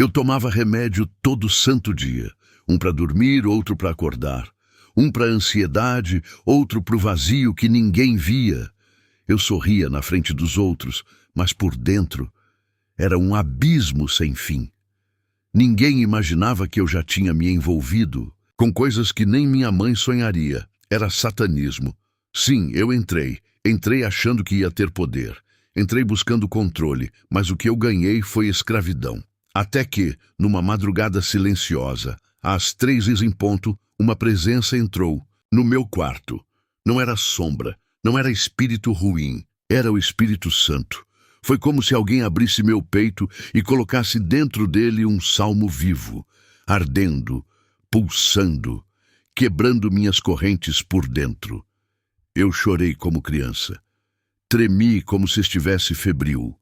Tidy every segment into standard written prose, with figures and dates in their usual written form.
Eu tomava remédio todo santo dia, um para dormir, outro para acordar, um para ansiedade, outro para o vazio que ninguém via. Eu sorria na frente dos outros, mas por dentro era um abismo sem fim. Ninguém imaginava que eu já tinha me envolvido com coisas que nem minha mãe sonharia. Era satanismo. Sim, eu entrei achando que ia ter poder. Entrei buscando controle, mas o que eu ganhei foi escravidão. Até que, numa madrugada silenciosa, às 3 em ponto, uma presença entrou no meu quarto. Não era sombra, não era espírito ruim, era o Espírito Santo. Foi como se alguém abrisse meu peito e colocasse dentro dele um salmo vivo, ardendo, pulsando, quebrando minhas correntes por dentro. Eu chorei como criança. Tremi como se estivesse febril.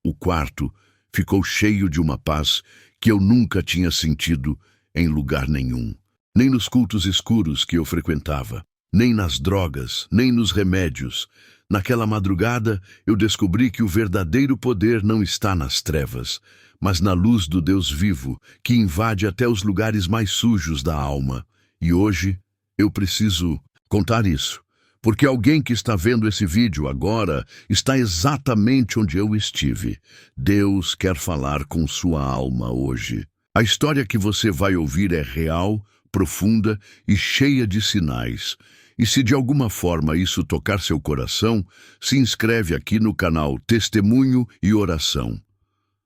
O quarto ficou cheio de uma paz que eu nunca tinha sentido em lugar nenhum. Nem nos cultos escuros que eu frequentava, nem nas drogas, nem nos remédios. Naquela madrugada, eu descobri que o verdadeiro poder não está nas trevas, mas na luz do Deus vivo, que invade até os lugares mais sujos da alma. E hoje, eu preciso contar isso, porque alguém que está vendo esse vídeo agora está exatamente onde eu estive. Deus quer falar com sua alma hoje. A história que você vai ouvir é real, profunda e cheia de sinais. E se de alguma forma isso tocar seu coração, se inscreve aqui no canal Testemunho e Oração.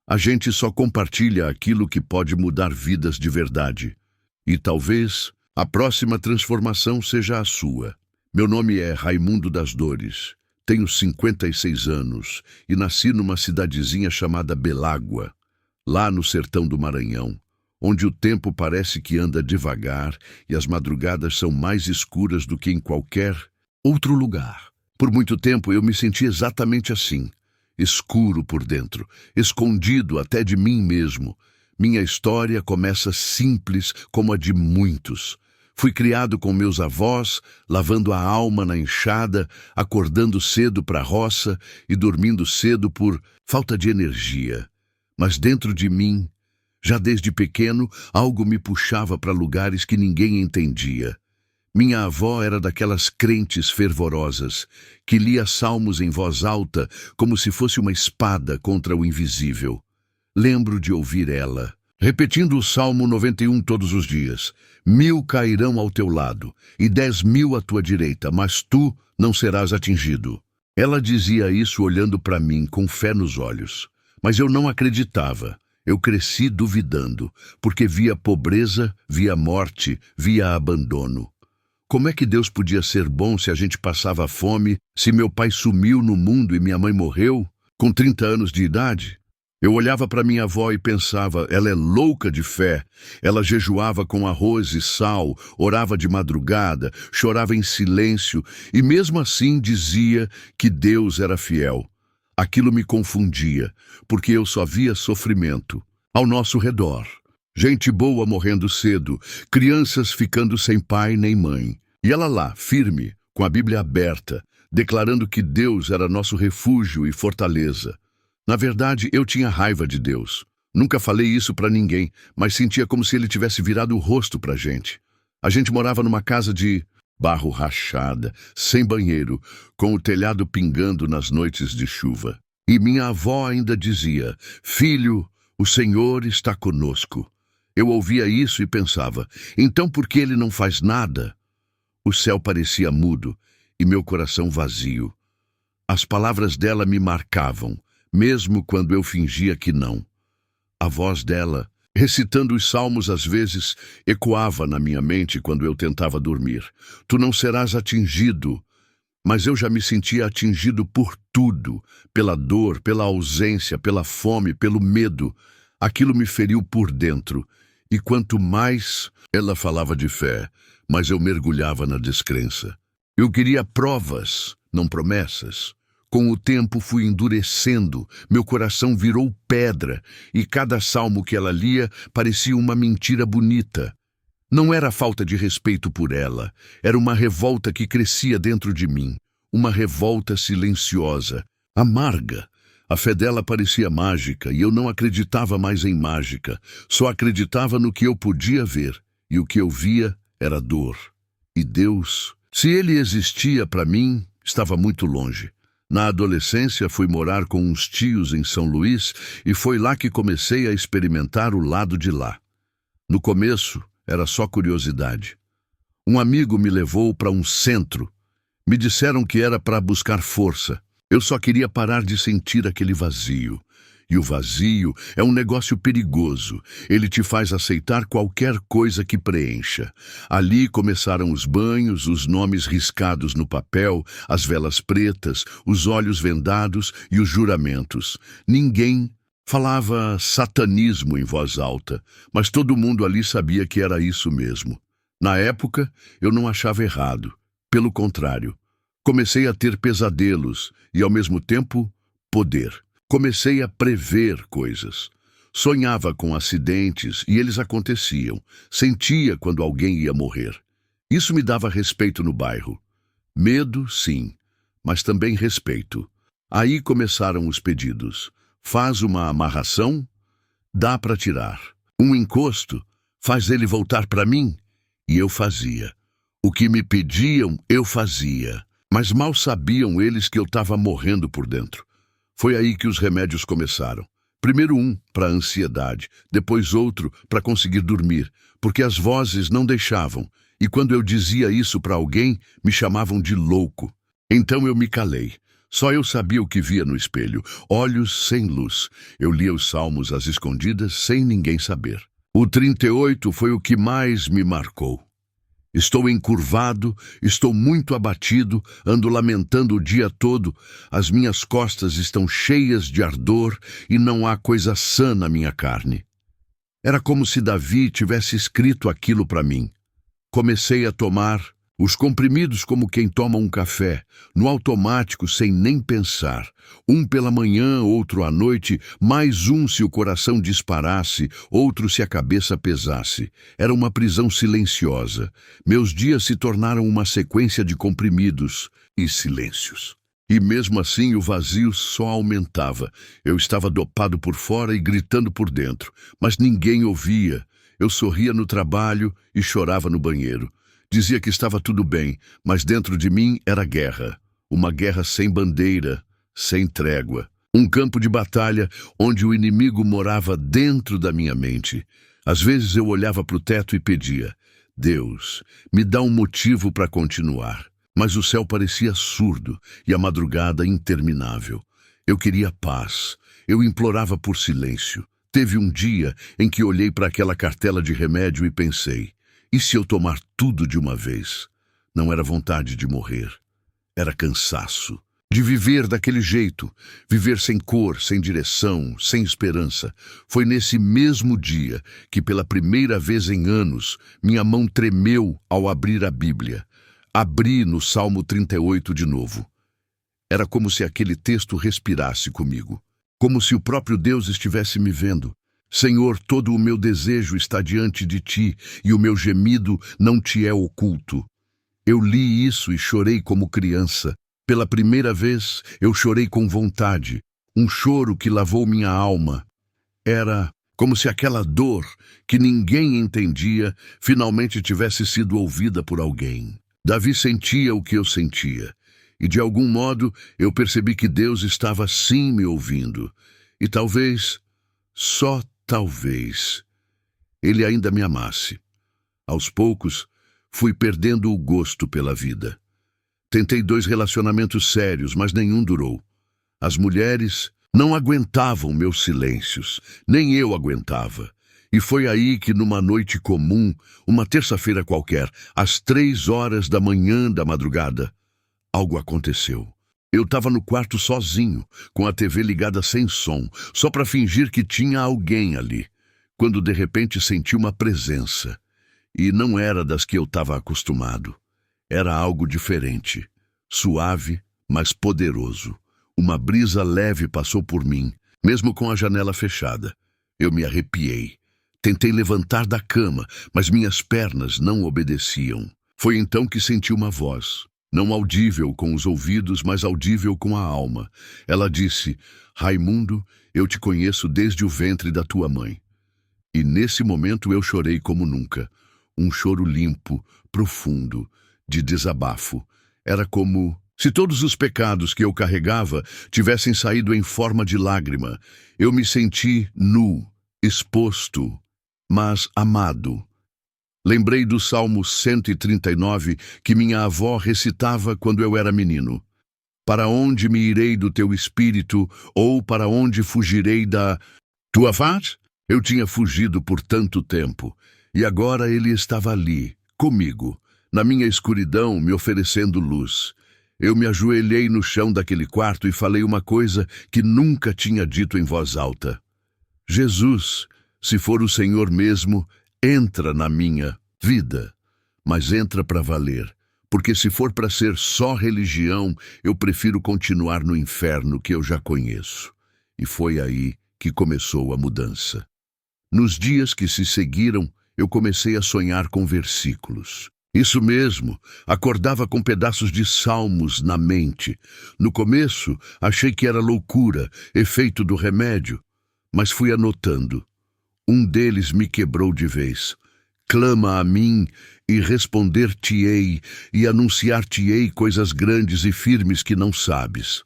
A gente só compartilha aquilo que pode mudar vidas de verdade. E talvez a próxima transformação seja a sua. Meu nome é Raimundo das Dores, tenho 56 anos e nasci numa cidadezinha chamada Belágua, lá no sertão do Maranhão, onde o tempo parece que anda devagar e as madrugadas são mais escuras do que em qualquer outro lugar. Por muito tempo eu me senti exatamente assim, escuro por dentro, escondido até de mim mesmo. Minha história começa simples como a de muitos. Fui criado com meus avós, lavando a alma na enxada, acordando cedo para a roça e dormindo cedo por falta de energia. Mas dentro de mim, já desde pequeno, algo me puxava para lugares que ninguém entendia. Minha avó era daquelas crentes fervorosas, que lia salmos em voz alta como se fosse uma espada contra o invisível. Lembro de ouvir ela repetindo o Salmo 91 todos os dias. 1000 cairão ao teu lado e 10.000 à tua direita, mas tu não serás atingido. Ela dizia isso olhando para mim com fé nos olhos. Mas eu não acreditava. Eu cresci duvidando, porque via pobreza, via morte, via abandono. Como é que Deus podia ser bom se a gente passava fome, se meu pai sumiu no mundo e minha mãe morreu, com 30 anos de idade? Eu olhava para minha avó e pensava, ela é louca de fé. Ela jejuava com arroz e sal, orava de madrugada, chorava em silêncio e mesmo assim dizia que Deus era fiel. Aquilo me confundia, porque eu só via sofrimento ao nosso redor. Gente boa morrendo cedo, crianças ficando sem pai nem mãe. E ela lá, firme, com a Bíblia aberta, declarando que Deus era nosso refúgio e fortaleza. Na verdade, eu tinha raiva de Deus. Nunca falei isso para ninguém, mas sentia como se ele tivesse virado o rosto para a gente. A gente morava numa casa de barro rachada, sem banheiro, com o telhado pingando nas noites de chuva. E minha avó ainda dizia, filho, o Senhor está conosco. Eu ouvia isso e pensava, então por que ele não faz nada? O céu parecia mudo e meu coração vazio. As palavras dela me marcavam, mesmo quando eu fingia que não. A voz dela, recitando os salmos às vezes, ecoava na minha mente quando eu tentava dormir. Tu não serás atingido. Mas eu já me sentia atingido por tudo, pela dor, pela ausência, pela fome, pelo medo. Aquilo me feriu por dentro. E quanto mais ela falava de fé, mais eu mergulhava na descrença. Eu queria provas, não promessas. Com o tempo fui endurecendo, meu coração virou pedra, e cada salmo que ela lia parecia uma mentira bonita. Não era falta de respeito por ela, era uma revolta que crescia dentro de mim, uma revolta silenciosa, amarga, A fé dela parecia mágica e eu não acreditava mais em mágica. Só acreditava no que eu podia ver, e o que eu via era dor. E Deus, se Ele existia para mim, estava muito longe. Na adolescência, fui morar com uns tios em São Luís e foi lá que comecei a experimentar o lado de lá. No começo, era só curiosidade. Um amigo me levou para um centro. Me disseram que era para buscar força. Eu só queria parar de sentir aquele vazio. E o vazio é um negócio perigoso. Ele te faz aceitar qualquer coisa que preencha. Ali começaram os banhos, os nomes riscados no papel, as velas pretas, os olhos vendados e os juramentos. Ninguém falava satanismo em voz alta, mas todo mundo ali sabia que era isso mesmo. Na época, eu não achava errado. Pelo contrário, comecei a ter pesadelos e, ao mesmo tempo, poder. Comecei a prever coisas. Sonhava com acidentes e eles aconteciam. Sentia quando alguém ia morrer. Isso me dava respeito no bairro. Medo, sim, mas também respeito. Aí começaram os pedidos. Faz uma amarração? Dá para tirar. Um encosto? Faz ele voltar para mim? E eu fazia. O que me pediam, eu fazia. Mas mal sabiam eles que eu estava morrendo por dentro. Foi aí que os remédios começaram. Primeiro um para a ansiedade, depois outro para conseguir dormir, porque as vozes não deixavam, e quando eu dizia isso para alguém, me chamavam de louco. Então eu me calei. Só eu sabia o que via no espelho, olhos sem luz. Eu lia os salmos às escondidas sem ninguém saber. O 38 foi o que mais me marcou. Estou encurvado, estou muito abatido, ando lamentando o dia todo, as minhas costas estão cheias de ardor e não há coisa sã na minha carne. Era como se Davi tivesse escrito aquilo para mim. Comecei a tomar os comprimidos como quem toma um café, no automático, sem nem pensar. Um pela manhã, outro à noite, mais um se o coração disparasse, outro se a cabeça pesasse. Era uma prisão silenciosa. Meus dias se tornaram uma sequência de comprimidos e silêncios. E mesmo assim o vazio só aumentava. Eu estava dopado por fora e gritando por dentro, mas ninguém ouvia. Eu sorria no trabalho e chorava no banheiro. Dizia que estava tudo bem, mas dentro de mim era guerra. Uma guerra sem bandeira, sem trégua. Um campo de batalha onde o inimigo morava dentro da minha mente. Às vezes eu olhava para o teto e pedia: Deus, me dá um motivo para continuar. Mas o céu parecia surdo e a madrugada interminável. Eu queria paz. Eu implorava por silêncio. Teve um dia em que olhei para aquela cartela de remédio e pensei: e se eu tomar tudo de uma vez? Não era vontade de morrer. Era cansaço. De viver daquele jeito. Viver sem cor, sem direção, sem esperança. Foi nesse mesmo dia que, pela primeira vez em anos, minha mão tremeu ao abrir a Bíblia. Abri no Salmo 38 de novo. Era como se aquele texto respirasse comigo. Como se o próprio Deus estivesse me vendo. Senhor, todo o meu desejo está diante de ti, e o meu gemido não te é oculto. Eu li isso e chorei como criança. Pela primeira vez, eu chorei com vontade, um choro que lavou minha alma. Era como se aquela dor, que ninguém entendia, finalmente tivesse sido ouvida por alguém. Davi sentia o que eu sentia, e de algum modo eu percebi que Deus estava sim me ouvindo. E talvez, só talvez, Ele ainda me amasse. Aos poucos, fui perdendo o gosto pela vida. Tentei 2 relacionamentos sérios, mas nenhum durou. As mulheres não aguentavam meus silêncios, nem eu aguentava. E foi aí que, numa noite comum, uma terça-feira qualquer, às 3 horas da manhã da madrugada, algo aconteceu. Eu estava no quarto sozinho, com a TV ligada sem som, só para fingir que tinha alguém ali, quando de repente senti uma presença. E não era das que eu estava acostumado. Era algo diferente, suave, mas poderoso. Uma brisa leve passou por mim, mesmo com a janela fechada. Eu me arrepiei. Tentei levantar da cama, mas minhas pernas não obedeciam. Foi então que senti uma voz. não audível com os ouvidos, mas audível com a alma. Ela disse: Raimundo, eu te conheço desde o ventre da tua mãe. E nesse momento eu chorei como nunca. Um choro limpo, profundo, de desabafo. Era como se todos os pecados que eu carregava tivessem saído em forma de lágrima. Eu me senti nu, exposto, mas amado. Lembrei do Salmo 139 que minha avó recitava quando eu era menino. Para onde me irei do teu espírito, ou para onde fugirei da tua face? Eu tinha fugido por tanto tempo, e agora ele estava ali, comigo, na minha escuridão, me oferecendo luz. Eu me ajoelhei no chão daquele quarto e falei uma coisa que nunca tinha dito em voz alta. Jesus, se for o Senhor mesmo, entra na minha vida, mas entra para valer, porque se for para ser só religião, eu prefiro continuar no inferno que eu já conheço. E foi aí que começou a mudança. Nos dias que se seguiram, eu comecei a sonhar com versículos. Isso mesmo, acordava com pedaços de salmos na mente. No começo, achei que era loucura, efeito do remédio, mas fui anotando. Um deles me quebrou de vez. Clama a mim, e responder-te-ei, e anunciar-te-ei coisas grandes e firmes que não sabes.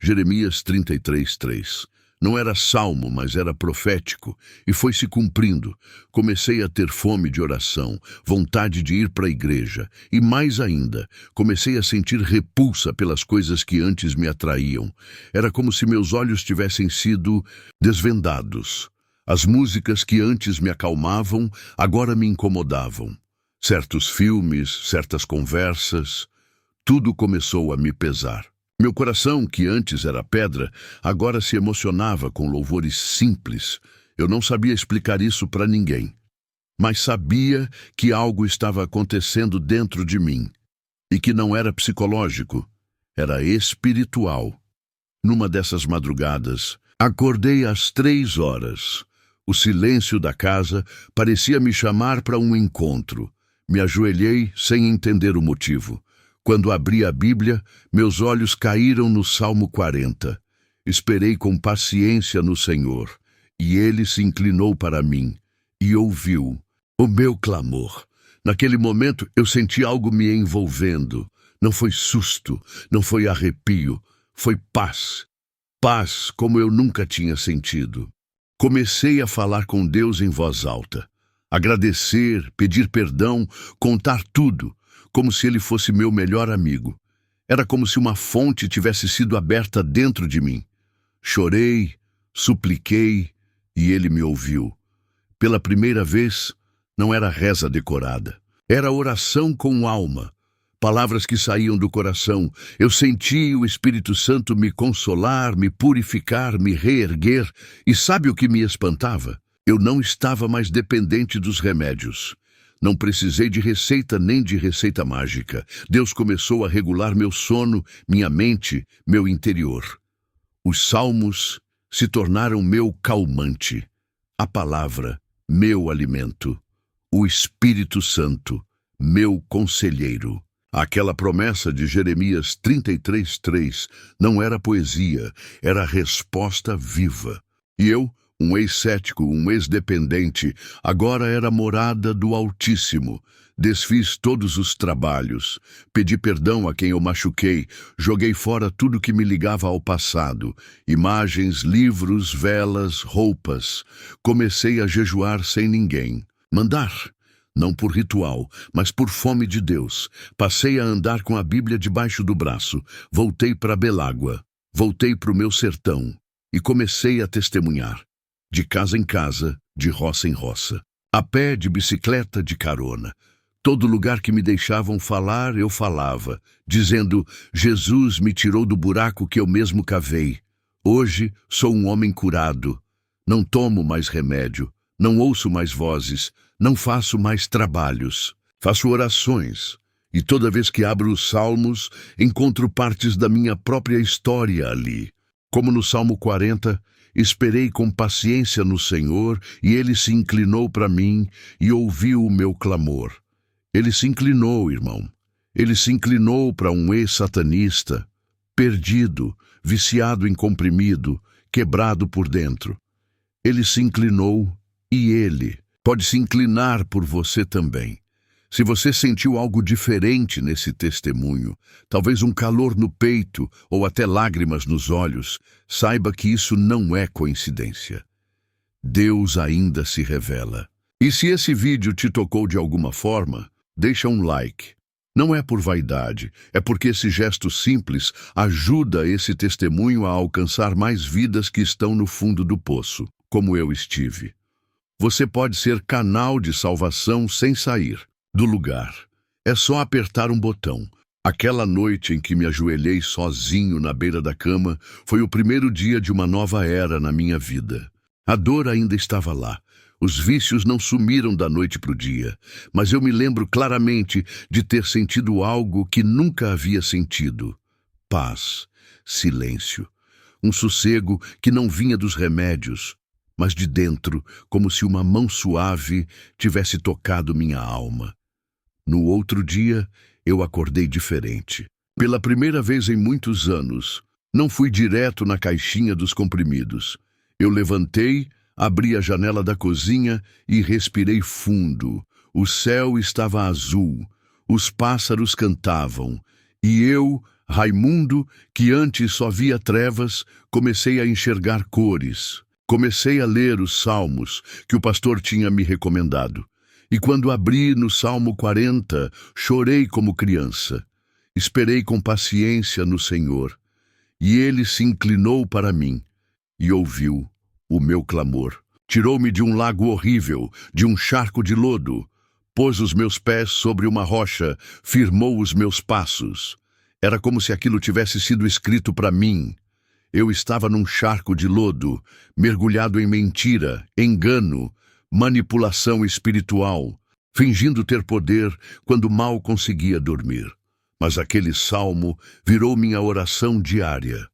Jeremias 33:3. Não era salmo, mas era profético, e foi se cumprindo. Comecei a ter fome de oração, vontade de ir para a igreja, e mais ainda, comecei a sentir repulsa pelas coisas que antes me atraíam. Era como se meus olhos tivessem sido desvendados. As músicas que antes me acalmavam, agora me incomodavam. Certos filmes, certas conversas, tudo começou a me pesar. Meu coração, que antes era pedra, agora se emocionava com louvores simples. Eu não sabia explicar isso para ninguém, mas sabia que algo estava acontecendo dentro de mim e que não era psicológico, era espiritual. Numa dessas madrugadas, acordei às 3 horas. O silêncio da casa parecia me chamar para um encontro. Me ajoelhei sem entender o motivo. Quando abri a Bíblia, meus olhos caíram no Salmo 40. Esperei com paciência no Senhor, e Ele se inclinou para mim e ouviu o meu clamor. Naquele momento, eu senti algo me envolvendo. Não foi susto, não foi arrepio, foi paz. Paz como eu nunca tinha sentido. Comecei a falar com Deus em voz alta. Agradecer, pedir perdão, contar tudo, como se ele fosse meu melhor amigo. Era como se uma fonte tivesse sido aberta dentro de mim. Chorei, supliquei, e ele me ouviu. Pela primeira vez, não era reza decorada. Era oração com alma. Palavras que saíam do coração. Eu senti o Espírito Santo me consolar, me purificar, me reerguer. E sabe o que me espantava? Eu não estava mais dependente dos remédios. Não precisei de receita nem de receita mágica. Deus começou a regular meu sono, minha mente, meu interior. Os salmos se tornaram meu calmante. A palavra, meu alimento. O Espírito Santo, meu conselheiro. Aquela promessa de Jeremias 33:3 não era poesia, era resposta viva. E eu, um ex-cético, um ex-dependente, agora era morada do Altíssimo. Desfiz todos os trabalhos, pedi perdão a quem eu machuquei, joguei fora tudo que me ligava ao passado, imagens, livros, velas, roupas. Comecei a jejuar sem ninguém. Mandar, não por ritual, mas por fome de Deus. Passei a andar com a Bíblia debaixo do braço, voltei para Belágua, voltei para o meu sertão e comecei a testemunhar. De casa em casa, de roça em roça. A pé, de bicicleta, de carona. Todo lugar que me deixavam falar, eu falava, dizendo: Jesus me tirou do buraco que eu mesmo cavei. Hoje sou um homem curado. Não tomo mais remédio, não ouço mais vozes, não faço mais trabalhos. Faço orações. E toda vez que abro os salmos, encontro partes da minha própria história ali. Como no Salmo 40, esperei com paciência no Senhor, e Ele se inclinou para mim e ouviu o meu clamor. Ele se inclinou, irmão. Ele se inclinou para um ex-satanista, perdido, viciado em comprimido, quebrado por dentro. Ele se inclinou e ele pode se inclinar por você também. Se você sentiu algo diferente nesse testemunho, talvez um calor no peito ou até lágrimas nos olhos, saiba que isso não é coincidência. Deus ainda se revela. E se esse vídeo te tocou de alguma forma, deixa um like. Não é por vaidade, é porque esse gesto simples ajuda esse testemunho a alcançar mais vidas que estão no fundo do poço, como eu estive. Você pode ser canal de salvação sem sair do lugar. É só apertar um botão. Aquela noite em que me ajoelhei sozinho na beira da cama foi o primeiro dia de uma nova era na minha vida. A dor ainda estava lá. Os vícios não sumiram da noite para o dia, mas eu me lembro claramente de ter sentido algo que nunca havia sentido. Paz, silêncio, um sossego que não vinha dos remédios, mas de dentro, como se uma mão suave tivesse tocado minha alma. No outro dia, eu acordei diferente. Pela primeira vez em muitos anos, não fui direto na caixinha dos comprimidos. Eu levantei, abri a janela da cozinha e respirei fundo. O céu estava azul, os pássaros cantavam, e eu, Raimundo, que antes só via trevas, comecei a enxergar cores. Comecei a ler os salmos que o pastor tinha me recomendado. E quando abri no Salmo 40, chorei como criança. Esperei com paciência no Senhor, e Ele se inclinou para mim e ouviu o meu clamor. Tirou-me de um lago horrível, de um charco de lodo. Pôs os meus pés sobre uma rocha, firmou os meus passos. Era como se aquilo tivesse sido escrito para mim. Eu estava num charco de lodo, mergulhado em mentira, engano, manipulação espiritual, fingindo ter poder quando mal conseguia dormir. Mas aquele salmo virou minha oração diária.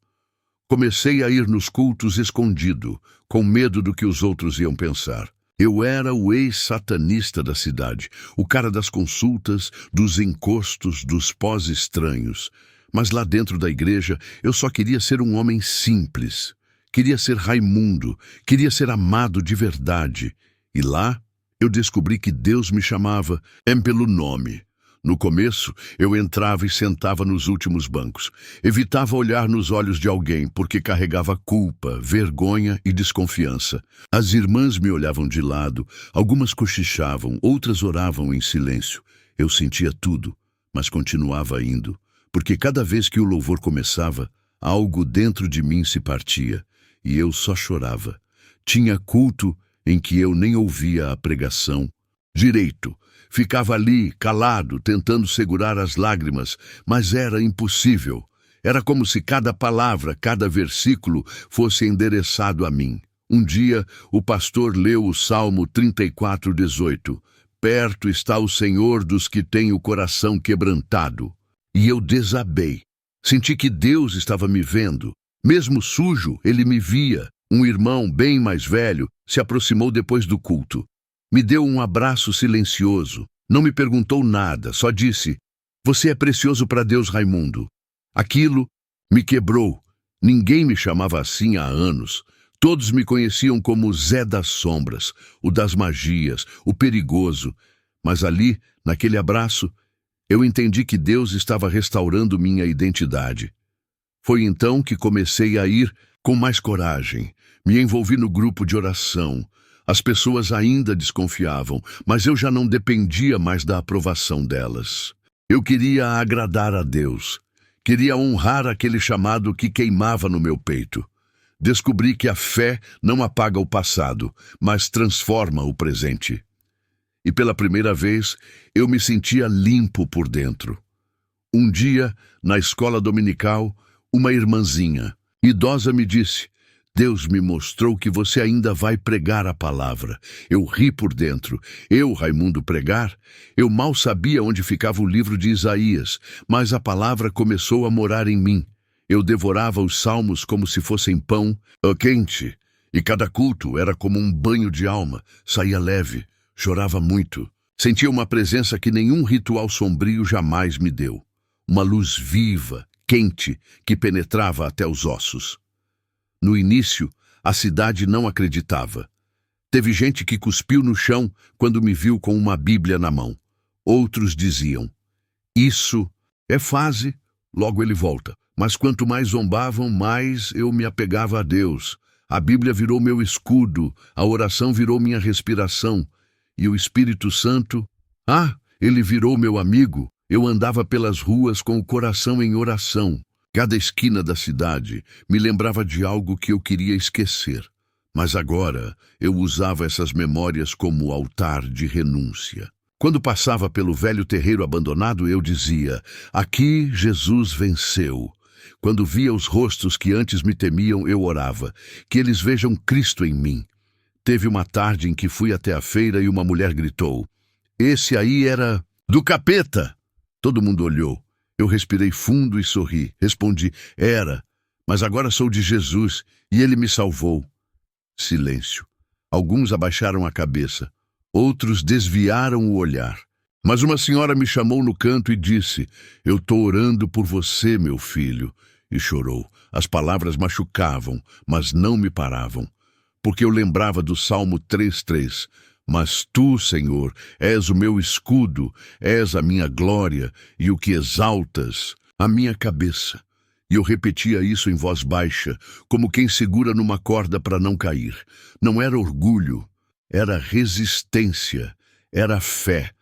Comecei a ir nos cultos escondido, com medo do que os outros iam pensar. Eu era o ex-satanista da cidade, o cara das consultas, dos encostos, dos pós-estranhos. Mas lá dentro da igreja, eu só queria ser um homem simples. Queria ser Raimundo, queria ser amado de verdade. E lá, eu descobri que Deus me chamava pelo nome. No começo, eu entrava e sentava nos últimos bancos. Evitava olhar nos olhos de alguém porque carregava culpa, vergonha e desconfiança. As irmãs me olhavam de lado, algumas cochichavam, outras oravam em silêncio. Eu sentia tudo, mas continuava indo, porque cada vez que o louvor começava, algo dentro de mim se partia, e eu só chorava. Tinha culto em que eu nem ouvia a pregação direito. Ficava ali, calado, tentando segurar as lágrimas, mas era impossível. Era como se cada palavra, cada versículo fosse endereçado a mim. Um dia, o pastor leu o Salmo 34:18. Perto está o Senhor dos que têm o coração quebrantado. E eu desabei. Senti que Deus estava me vendo. Mesmo sujo, ele me via. Um irmão bem mais velho se aproximou depois do culto. Me deu um abraço silencioso. Não me perguntou nada, só disse: "Você é precioso para Deus, Raimundo." Aquilo me quebrou. Ninguém me chamava assim há anos. Todos me conheciam como Zé das Sombras, o das magias, o perigoso. Mas ali, naquele abraço, eu entendi que Deus estava restaurando minha identidade. Foi então que comecei a ir com mais coragem. Me envolvi no grupo de oração. As pessoas ainda desconfiavam, mas eu já não dependia mais da aprovação delas. Eu queria agradar a Deus. Queria honrar aquele chamado que queimava no meu peito. Descobri que a fé não apaga o passado, mas transforma o presente. E pela primeira vez, eu me sentia limpo por dentro. Um dia, na escola dominical, uma irmãzinha idosa me disse: "Deus me mostrou que você ainda vai pregar a palavra." Eu ri por dentro. Eu, Raimundo, pregar? Eu mal sabia onde ficava o livro de Isaías, mas a palavra começou a morar em mim. Eu devorava os salmos como se fossem pão quente, e cada culto era como um banho de alma. Saía leve, chorava muito. Sentia uma presença que nenhum ritual sombrio jamais me deu. Uma luz viva, quente, que penetrava até os ossos. No início, a cidade não acreditava. Teve gente que cuspiu no chão quando me viu com uma Bíblia na mão. Outros diziam: "Isso é fase, logo ele volta." Mas quanto mais zombavam, mais eu me apegava a Deus. A Bíblia virou meu escudo, a oração virou minha respiração. E o Espírito Santo, ele virou meu amigo. Eu andava pelas ruas com o coração em oração. Cada esquina da cidade me lembrava de algo que eu queria esquecer. Mas agora eu usava essas memórias como altar de renúncia. Quando passava pelo velho terreiro abandonado, eu dizia: "Aqui Jesus venceu." Quando via os rostos que antes me temiam, eu orava: "Que eles vejam Cristo em mim." Teve uma tarde em que fui até a feira e uma mulher gritou: "Esse aí era do capeta." Todo mundo olhou. Eu respirei fundo e sorri. Respondi: "Era, mas agora sou de Jesus e ele me salvou." Silêncio. Alguns abaixaram a cabeça. Outros desviaram o olhar. Mas uma senhora me chamou no canto e disse: "Eu estou orando por você, meu filho." E chorou. As palavras machucavam, mas não me paravam. Porque eu lembrava do Salmo 3:3. "Mas tu, Senhor, és o meu escudo, és a minha glória e o que exaltas a minha cabeça." E eu repetia isso em voz baixa, como quem segura numa corda para não cair. Não era orgulho, era resistência, era fé.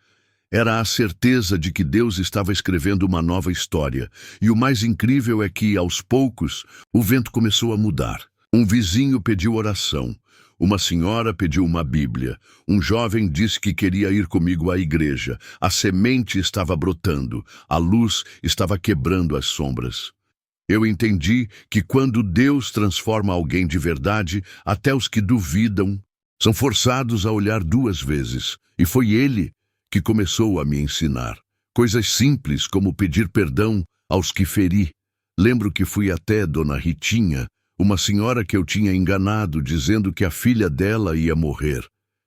Era a certeza de que Deus estava escrevendo uma nova história. E o mais incrível é que, aos poucos, o vento começou a mudar. Um vizinho pediu oração. Uma senhora pediu uma Bíblia. Um jovem disse que queria ir comigo à igreja. A semente estava brotando. A luz estava quebrando as sombras. Eu entendi que quando Deus transforma alguém de verdade, até os que duvidam são forçados a olhar duas vezes. E foi Ele que começou a me ensinar. Coisas simples como pedir perdão aos que feri. Lembro que fui até Dona Ritinha, uma senhora que eu tinha enganado, dizendo que a filha dela ia morrer.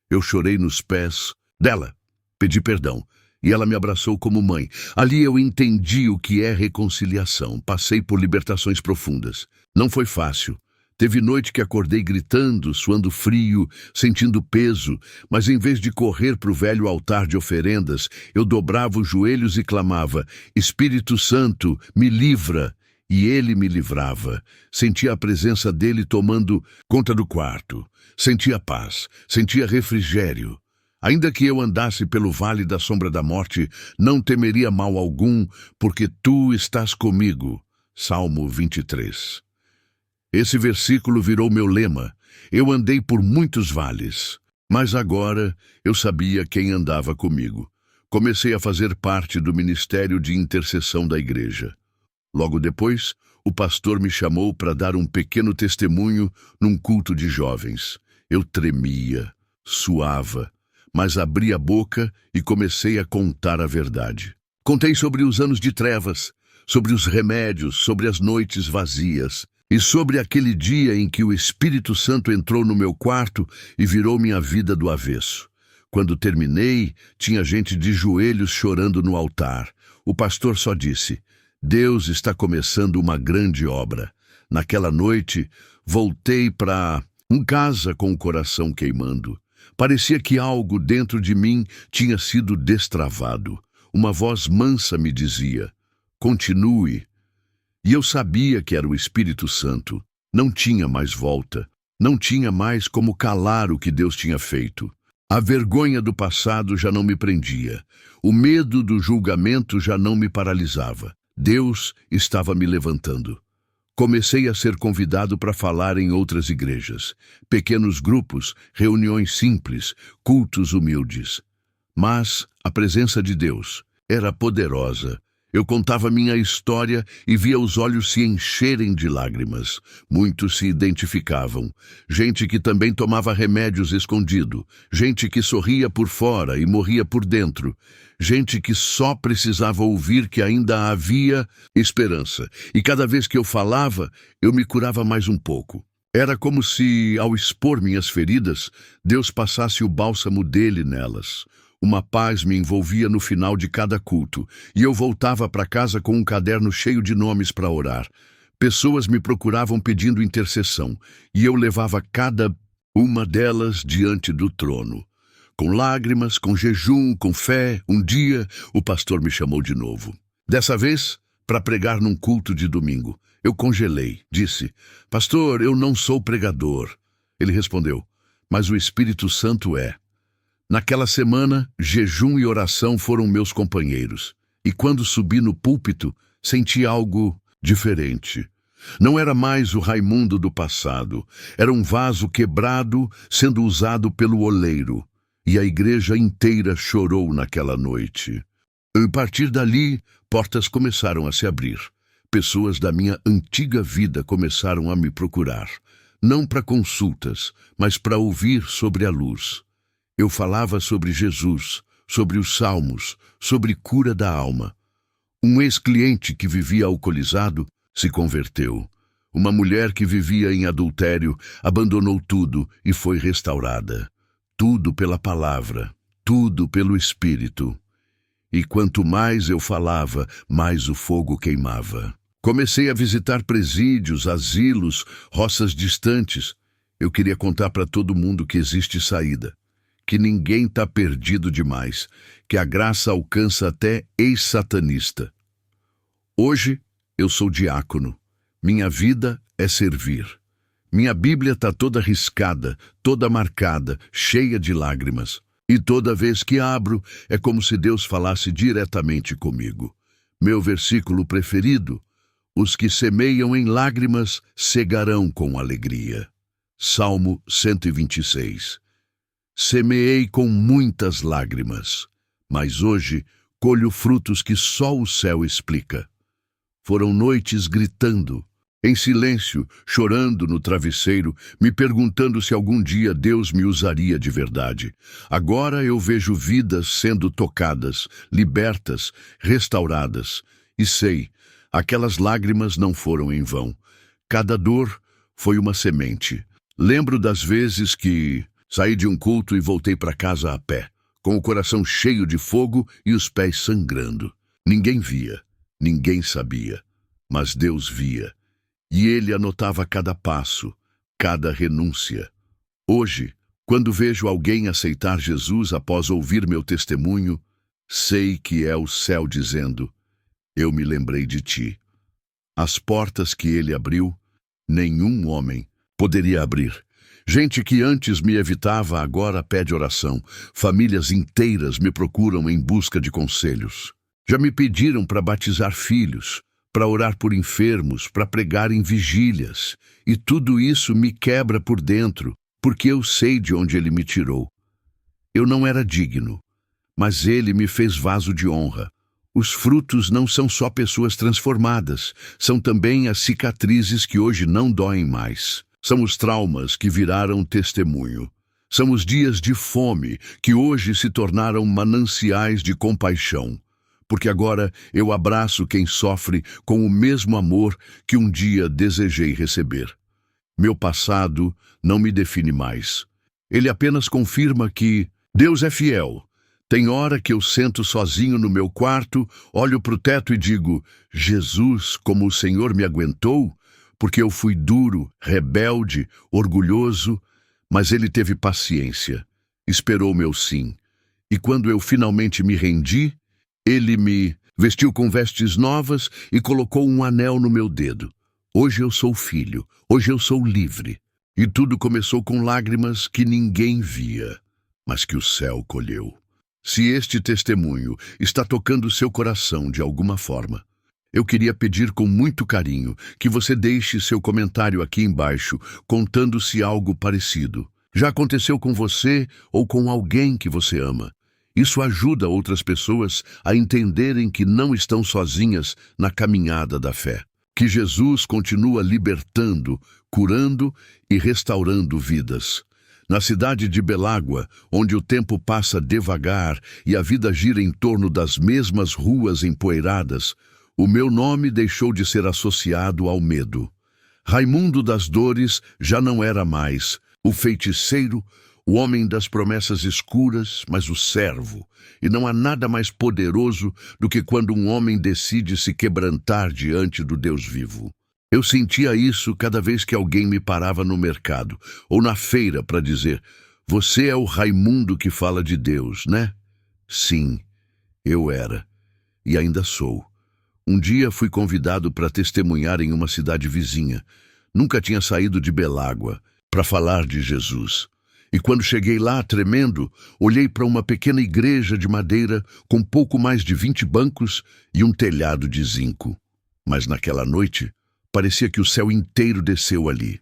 Eu chorei nos pés dela, pedi perdão, e ela me abraçou como mãe. Ali eu entendi o que é reconciliação. Passei por libertações profundas. Não foi fácil. Teve noite que acordei gritando, suando frio, sentindo peso, mas em vez de correr para o velho altar de oferendas, eu dobrava os joelhos e clamava: "Espírito Santo, me livra." E ele me livrava. Sentia a presença dele tomando conta do quarto. Sentia paz, sentia refrigério. Ainda que eu andasse pelo vale da sombra da morte, não temeria mal algum, porque tu estás comigo. Salmo 23. Esse versículo virou meu lema. Eu andei por muitos vales, mas agora eu sabia quem andava comigo. Comecei a fazer parte do ministério de intercessão da igreja. Logo depois, o pastor me chamou para dar um pequeno testemunho num culto de jovens. Eu tremia, suava, mas abri a boca e comecei a contar a verdade. Contei sobre os anos de trevas, sobre os remédios, sobre as noites vazias e sobre aquele dia em que o Espírito Santo entrou no meu quarto e virou minha vida do avesso. Quando terminei, tinha gente de joelhos chorando no altar. O pastor só disse: "Deus está começando uma grande obra." Naquela noite, voltei para casa com o coração queimando. Parecia que algo dentro de mim tinha sido destravado. Uma voz mansa me dizia: "Continue." E eu sabia que era o Espírito Santo. Não tinha mais volta. Não tinha mais como calar o que Deus tinha feito. A vergonha do passado já não me prendia. O medo do julgamento já não me paralisava. Deus estava me levantando. Comecei a ser convidado para falar em outras igrejas. Pequenos grupos, reuniões simples, cultos humildes. Mas a presença de Deus era poderosa. Eu contava minha história e via os olhos se encherem de lágrimas. Muitos se identificavam. Gente que também tomava remédios escondido. Gente que sorria por fora e morria por dentro. Gente que só precisava ouvir que ainda havia esperança. E cada vez que eu falava, eu me curava mais um pouco. Era como se, ao expor minhas feridas, Deus passasse o bálsamo dele nelas. Uma paz me envolvia no final de cada culto, e eu voltava para casa com um caderno cheio de nomes para orar. Pessoas me procuravam pedindo intercessão, e eu levava cada uma delas diante do trono. Com lágrimas, com jejum, com fé, um dia o pastor me chamou de novo. Dessa vez, para pregar num culto de domingo. Eu congelei, disse: "Pastor, eu não sou pregador." Ele respondeu: "Mas o Espírito Santo é." Naquela semana, jejum e oração foram meus companheiros. E quando subi no púlpito, senti algo diferente. Não era mais o Raimundo do passado. Era um vaso quebrado sendo usado pelo oleiro. E a igreja inteira chorou naquela noite. A partir dali, portas começaram a se abrir. Pessoas da minha antiga vida começaram a me procurar. Não para consultas, mas para ouvir sobre a luz. Eu falava sobre Jesus, sobre os salmos, sobre cura da alma. Um ex-cliente que vivia alcoolizado se converteu. Uma mulher que vivia em adultério abandonou tudo e foi restaurada. Tudo pela palavra, tudo pelo Espírito. E quanto mais eu falava, mais o fogo queimava. Comecei a visitar presídios, asilos, roças distantes. Eu queria contar para todo mundo que existe saída, que ninguém está perdido demais, que a graça alcança até ex-satanista. Hoje, eu sou diácono. Minha vida é servir. Minha Bíblia está toda riscada, toda marcada, cheia de lágrimas. E toda vez que abro, é como se Deus falasse diretamente comigo. Meu versículo preferido: os que semeiam em lágrimas cegarão com alegria. Salmo 126. Semeei com muitas lágrimas, mas hoje colho frutos que só o céu explica. Foram noites gritando, em silêncio, chorando no travesseiro, me perguntando se algum dia Deus me usaria de verdade. Agora eu vejo vidas sendo tocadas, libertas, restauradas. E sei, aquelas lágrimas não foram em vão. Cada dor foi uma semente. Lembro das vezes que saí de um culto e voltei para casa a pé, com o coração cheio de fogo e os pés sangrando. Ninguém via, ninguém sabia, mas Deus via. E Ele anotava cada passo, cada renúncia. Hoje, quando vejo alguém aceitar Jesus após ouvir meu testemunho, sei que é o céu dizendo: eu me lembrei de ti. As portas que Ele abriu, nenhum homem poderia abrir. Gente que antes me evitava agora pede oração. Famílias inteiras me procuram em busca de conselhos. Já me pediram para batizar filhos, para orar por enfermos, para pregar em vigílias. E tudo isso me quebra por dentro, porque eu sei de onde Ele me tirou. Eu não era digno, mas Ele me fez vaso de honra. Os frutos não são só pessoas transformadas, são também as cicatrizes que hoje não doem mais. São os traumas que viraram testemunho. São os dias de fome que hoje se tornaram mananciais de compaixão. Porque agora eu abraço quem sofre com o mesmo amor que um dia desejei receber. Meu passado não me define mais. Ele apenas confirma que Deus é fiel. Tem hora que eu sento sozinho no meu quarto, olho para o teto e digo: Jesus, como o Senhor me aguentou, porque eu fui duro, rebelde, orgulhoso, mas Ele teve paciência, esperou meu sim. E quando eu finalmente me rendi, Ele me vestiu com vestes novas e colocou um anel no meu dedo. Hoje eu sou filho, hoje eu sou livre. E tudo começou com lágrimas que ninguém via, mas que o céu colheu. Se este testemunho está tocando seu coração de alguma forma, eu queria pedir com muito carinho que você deixe seu comentário aqui embaixo, contando-se algo parecido. Já aconteceu com você ou com alguém que você ama? Isso ajuda outras pessoas a entenderem que não estão sozinhas na caminhada da fé. Que Jesus continua libertando, curando e restaurando vidas. Na cidade de Belágua, onde o tempo passa devagar e a vida gira em torno das mesmas ruas empoeiradas, o meu nome deixou de ser associado ao medo. Raimundo das Dores já não era mais o feiticeiro, o homem das promessas escuras, mas o servo. E não há nada mais poderoso do que quando um homem decide se quebrantar diante do Deus vivo. Eu sentia isso cada vez que alguém me parava no mercado ou na feira para dizer: "Você é o Raimundo que fala de Deus, né?" Sim, eu era. E ainda sou. Um dia fui convidado para testemunhar em uma cidade vizinha. Nunca tinha saído de Belágua para falar de Jesus. E quando cheguei lá, tremendo, olhei para uma pequena igreja de madeira com pouco mais de 20 bancos e um telhado de zinco. Mas naquela noite, parecia que o céu inteiro desceu ali.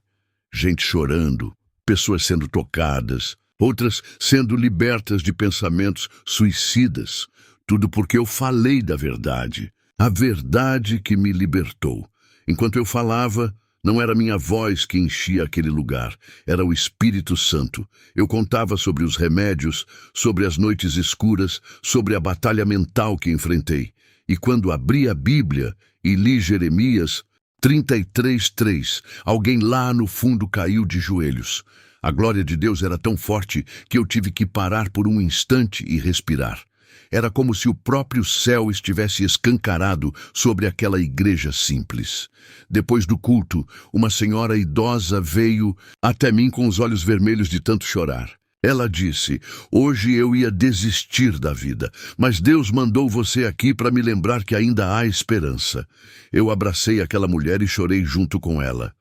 Gente chorando, pessoas sendo tocadas, outras sendo libertas de pensamentos suicidas. Tudo porque eu falei da verdade. A verdade que me libertou. Enquanto eu falava, não era minha voz que enchia aquele lugar, era o Espírito Santo. Eu contava sobre os remédios, sobre as noites escuras, sobre a batalha mental que enfrentei. E quando abri a Bíblia e li Jeremias 33:3, alguém lá no fundo caiu de joelhos. A glória de Deus era tão forte que eu tive que parar por um instante e respirar. Era como se o próprio céu estivesse escancarado sobre aquela igreja simples. Depois do culto, uma senhora idosa veio até mim com os olhos vermelhos de tanto chorar. Ela disse: "Hoje eu ia desistir da vida, mas Deus mandou você aqui para me lembrar que ainda há esperança." Eu abracei aquela mulher e chorei junto com ela.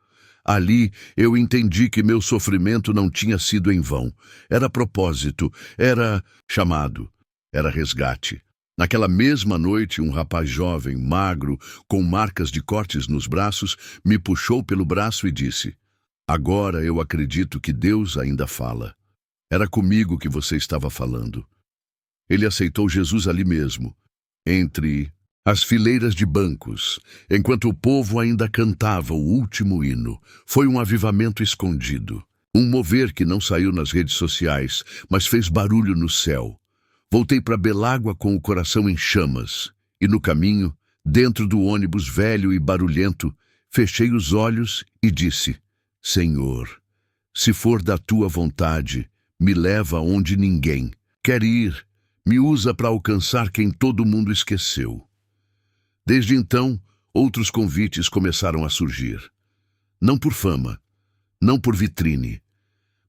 Ali eu entendi que meu sofrimento não tinha sido em vão. Era propósito, era chamado. Era resgate. Naquela mesma noite, um rapaz jovem, magro, com marcas de cortes nos braços, me puxou pelo braço e disse: "Agora eu acredito que Deus ainda fala. Era comigo que você estava falando." Ele aceitou Jesus ali mesmo, entre as fileiras de bancos, enquanto o povo ainda cantava o último hino. Foi um avivamento escondido. Um mover que não saiu nas redes sociais, mas fez barulho no céu. Voltei para Belágua com o coração em chamas, e no caminho, dentro do ônibus velho e barulhento, fechei os olhos e disse: "Senhor, se for da tua vontade, me leva onde ninguém quer ir, me usa para alcançar quem todo mundo esqueceu." Desde então, outros convites começaram a surgir. Não por fama, não por vitrine,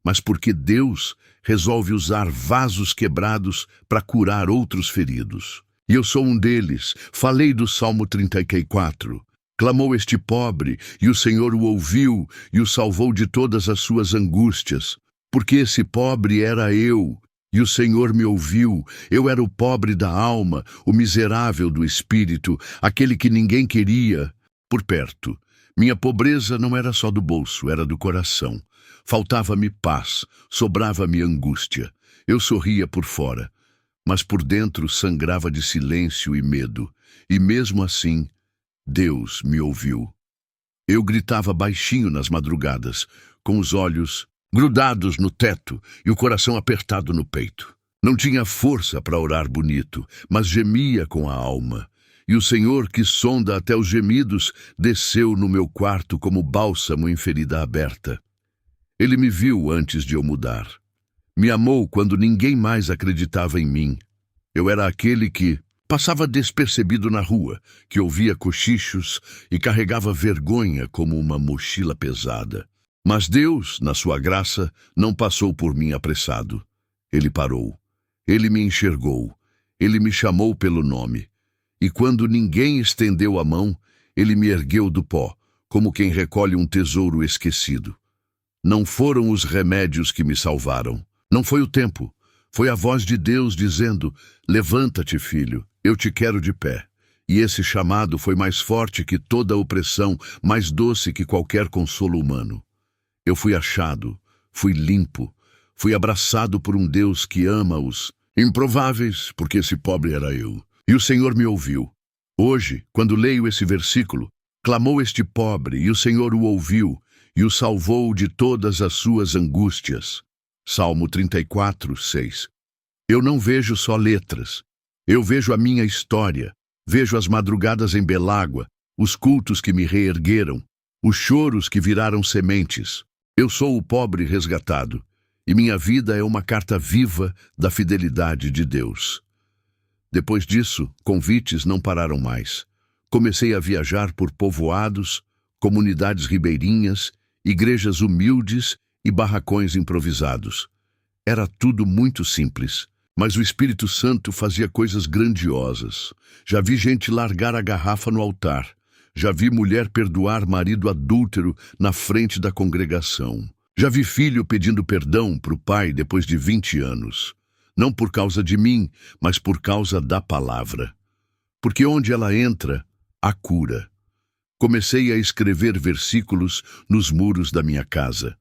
mas porque Deus resolve usar vasos quebrados para curar outros feridos. E eu sou um deles. Falei do Salmo 34. Clamou este pobre, e o Senhor o ouviu e o salvou de todas as suas angústias. Porque esse pobre era eu, e o Senhor me ouviu. Eu era o pobre da alma, o miserável do espírito, aquele que ninguém queria por perto. Minha pobreza não era só do bolso, era do coração. Faltava-me paz, sobrava-me angústia. Eu sorria por fora, mas por dentro sangrava de silêncio e medo. E mesmo assim, Deus me ouviu. Eu gritava baixinho nas madrugadas, com os olhos grudados no teto e o coração apertado no peito. Não tinha força para orar bonito, mas gemia com a alma. E o Senhor, que sonda até os gemidos, desceu no meu quarto como bálsamo em ferida aberta. Ele me viu antes de eu mudar. Me amou quando ninguém mais acreditava em mim. Eu era aquele que passava despercebido na rua, que ouvia cochichos e carregava vergonha como uma mochila pesada. Mas Deus, na sua graça, não passou por mim apressado. Ele parou. Ele me enxergou. Ele me chamou pelo nome. E quando ninguém estendeu a mão, ele me ergueu do pó, como quem recolhe um tesouro esquecido. Não foram os remédios que me salvaram. Não foi o tempo. Foi a voz de Deus dizendo: "Levanta-te, filho, eu te quero de pé." E esse chamado foi mais forte que toda a opressão, mais doce que qualquer consolo humano. Eu fui achado, fui limpo, fui abraçado por um Deus que ama os improváveis, porque esse pobre era eu. E o Senhor me ouviu. Hoje, quando leio esse versículo, clamou este pobre, e o Senhor o ouviu, e o salvou de todas as suas angústias. Salmo 34:6. Eu não vejo só letras. Eu vejo a minha história. Vejo as madrugadas em Belágua, os cultos que me reergueram, os choros que viraram sementes. Eu sou o pobre resgatado. e minha vida é uma carta viva da fidelidade de Deus. Depois disso, convites não pararam mais. Comecei a viajar por povoados, comunidades ribeirinhas, igrejas humildes e barracões improvisados. Era tudo muito simples, mas o Espírito Santo fazia coisas grandiosas. Já vi gente largar a garrafa no altar. Já vi mulher perdoar marido adúltero na frente da congregação. Já vi filho pedindo perdão para o pai depois de 20 anos. Não por causa de mim, mas por causa da palavra. Porque onde ela entra, há cura. Comecei a escrever versículos nos muros da minha casa.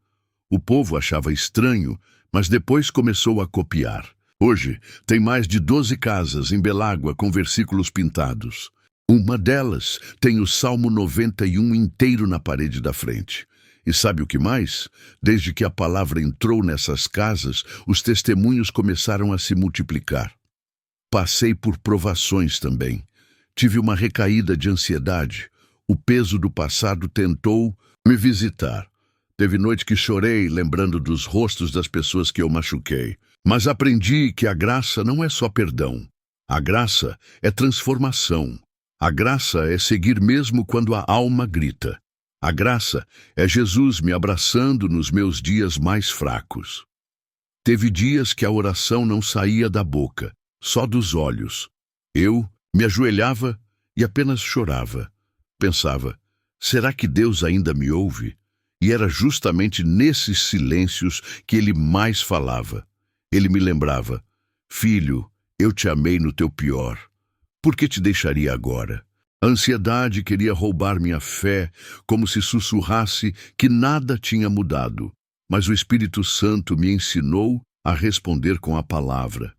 O povo achava estranho, mas depois começou a copiar. Hoje, tem mais de 12 casas em Belágua com versículos pintados. Uma delas tem o Salmo 91 inteiro na parede da frente. E sabe o que mais? Desde que a palavra entrou nessas casas, os testemunhos começaram a se multiplicar. Passei por provações também. Tive uma recaída de ansiedade. O peso do passado tentou me visitar. Teve noite que chorei lembrando dos rostos das pessoas que eu machuquei. Mas aprendi que a graça não é só perdão. A graça é transformação. A graça é seguir mesmo quando a alma grita. A graça é Jesus me abraçando nos meus dias mais fracos. Teve dias que a oração não saía da boca, só dos olhos. Eu me ajoelhava e apenas chorava. Pensava, será que Deus ainda me ouve? E era justamente nesses silêncios que ele mais falava. Ele me lembrava, filho, eu te amei no teu pior. Por que te deixaria agora? A ansiedade queria roubar minha fé, como se sussurrasse que nada tinha mudado. Mas o Espírito Santo me ensinou a responder com a palavra.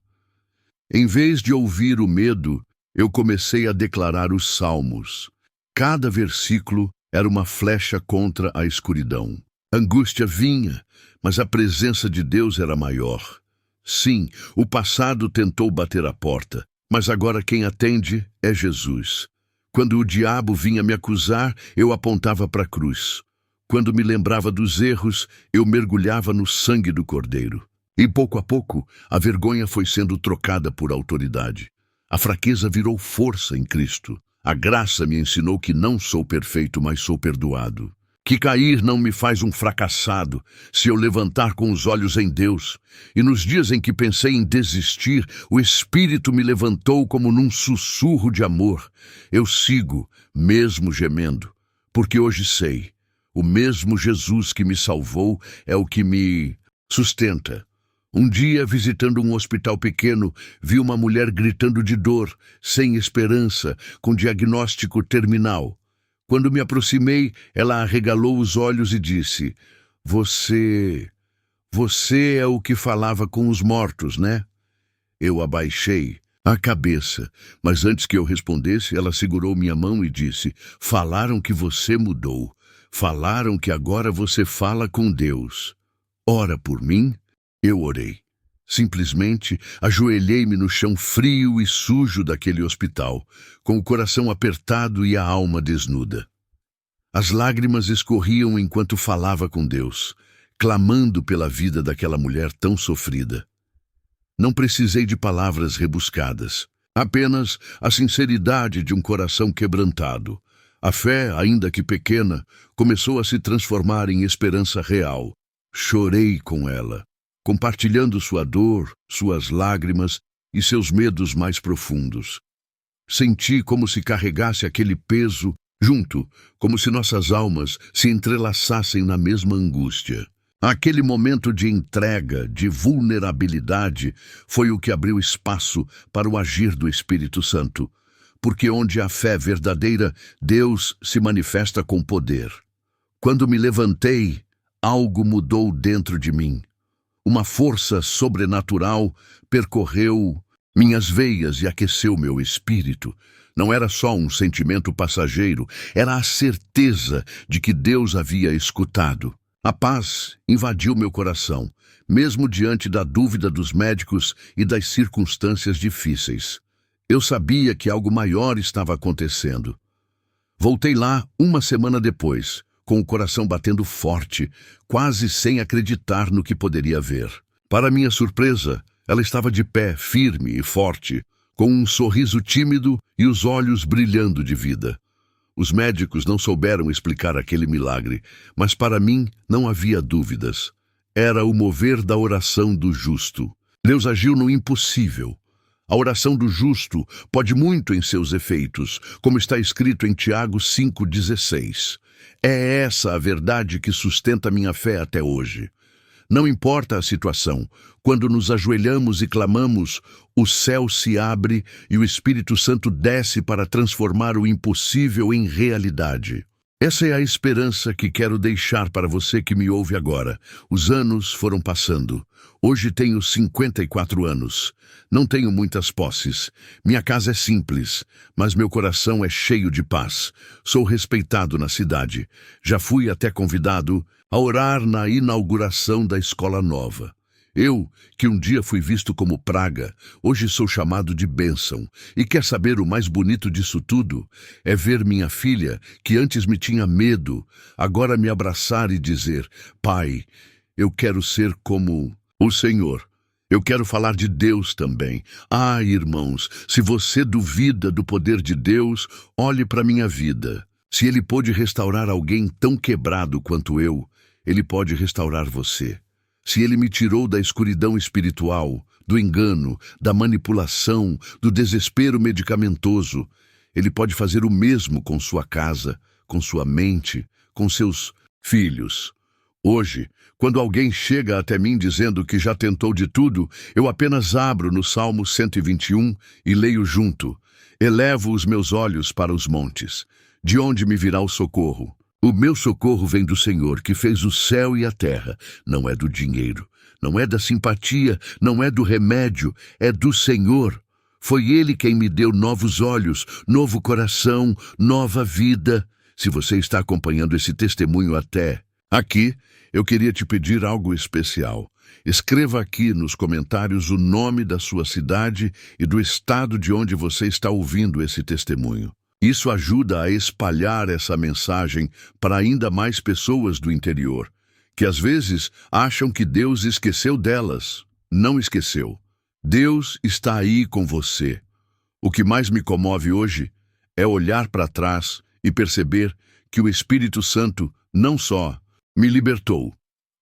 Em vez de ouvir o medo, eu comecei a declarar os salmos. Cada versículo era uma flecha contra a escuridão. A angústia vinha, mas a presença de Deus era maior. Sim, o passado tentou bater a porta, mas agora quem atende é Jesus. Quando o diabo vinha me acusar, eu apontava para a cruz. Quando me lembrava dos erros, eu mergulhava no sangue do Cordeiro. E pouco a pouco, a vergonha foi sendo trocada por autoridade. A fraqueza virou força em Cristo. A graça me ensinou que não sou perfeito, mas sou perdoado. Que cair não me faz um fracassado, se eu levantar com os olhos em Deus. E nos dias em que pensei em desistir, o Espírito me levantou como num sussurro de amor. Eu sigo, mesmo gemendo, porque hoje sei, o mesmo Jesus que me salvou é o que me sustenta. Um dia, visitando um hospital pequeno, vi uma mulher gritando de dor, sem esperança, com diagnóstico terminal. Quando me aproximei, ela arregalou os olhos e disse, Você é o que falava com os mortos, né? Eu abaixei a cabeça, mas antes que eu respondesse, ela segurou minha mão e disse, Falaram que você mudou. Falaram que agora você fala com Deus. Ora por mim? Eu orei. Simplesmente ajoelhei-me no chão frio e sujo daquele hospital, com o coração apertado e a alma desnuda. As lágrimas escorriam enquanto falava com Deus, clamando pela vida daquela mulher tão sofrida. Não precisei de palavras rebuscadas, apenas a sinceridade de um coração quebrantado. A fé, ainda que pequena, começou a se transformar em esperança real. Chorei com ela, compartilhando sua dor, suas lágrimas e seus medos mais profundos. Senti como se carregasse aquele peso junto, como se nossas almas se entrelaçassem na mesma angústia. Aquele momento de entrega, de vulnerabilidade, foi o que abriu espaço para o agir do Espírito Santo, porque onde há fé verdadeira, Deus se manifesta com poder. Quando me levantei, algo mudou dentro de mim. Uma força sobrenatural percorreu minhas veias e aqueceu meu espírito. Não era só um sentimento passageiro, era a certeza de que Deus havia escutado. A paz invadiu meu coração, mesmo diante da dúvida dos médicos e das circunstâncias difíceis. Eu sabia que algo maior estava acontecendo. Voltei lá uma semana depois, com o coração batendo forte, quase sem acreditar no que poderia ver. Para minha surpresa, ela estava de pé, firme e forte, com um sorriso tímido e os olhos brilhando de vida. Os médicos não souberam explicar aquele milagre, mas para mim não havia dúvidas. Era o mover da oração do justo. Deus agiu no impossível. A oração do justo pode muito em seus efeitos, como está escrito em Tiago 5,16. É essa a verdade que sustenta minha fé até hoje. Não importa a situação, quando nos ajoelhamos e clamamos, o céu se abre e o Espírito Santo desce para transformar o impossível em realidade. Essa é a esperança que quero deixar para você que me ouve agora. Os anos foram passando. Hoje tenho 54 anos. Não tenho muitas posses. Minha casa é simples, mas meu coração é cheio de paz. Sou respeitado na cidade. Já fui até convidado a orar na inauguração da escola nova. Eu, que um dia fui visto como praga, hoje sou chamado de bênção. E quer saber o mais bonito disso tudo? É ver minha filha, que antes me tinha medo, agora me abraçar e dizer: Pai, eu quero ser como o Senhor. Eu quero falar de Deus também. Ah, irmãos, se você duvida do poder de Deus, olhe para minha vida. Se Ele pôde restaurar alguém tão quebrado quanto eu, Ele pode restaurar você. Se Ele me tirou da escuridão espiritual, do engano, da manipulação, do desespero medicamentoso, Ele pode fazer o mesmo com sua casa, com sua mente, com seus filhos. Hoje, quando alguém chega até mim dizendo que já tentou de tudo, eu apenas abro no Salmo 121 e leio junto. Elevo os meus olhos para os montes. De onde me virá o socorro? O meu socorro vem do Senhor, que fez o céu e a terra. Não é do dinheiro, não é da simpatia, não é do remédio, é do Senhor. Foi Ele quem me deu novos olhos, novo coração, nova vida. Se você está acompanhando esse testemunho até aqui, eu queria te pedir algo especial. Escreva aqui nos comentários o nome da sua cidade e do estado de onde você está ouvindo esse testemunho. Isso ajuda a espalhar essa mensagem para ainda mais pessoas do interior, que às vezes acham que Deus esqueceu delas. Não esqueceu. Deus está aí com você. O que mais me comove hoje é olhar para trás e perceber que o Espírito Santo não só me libertou,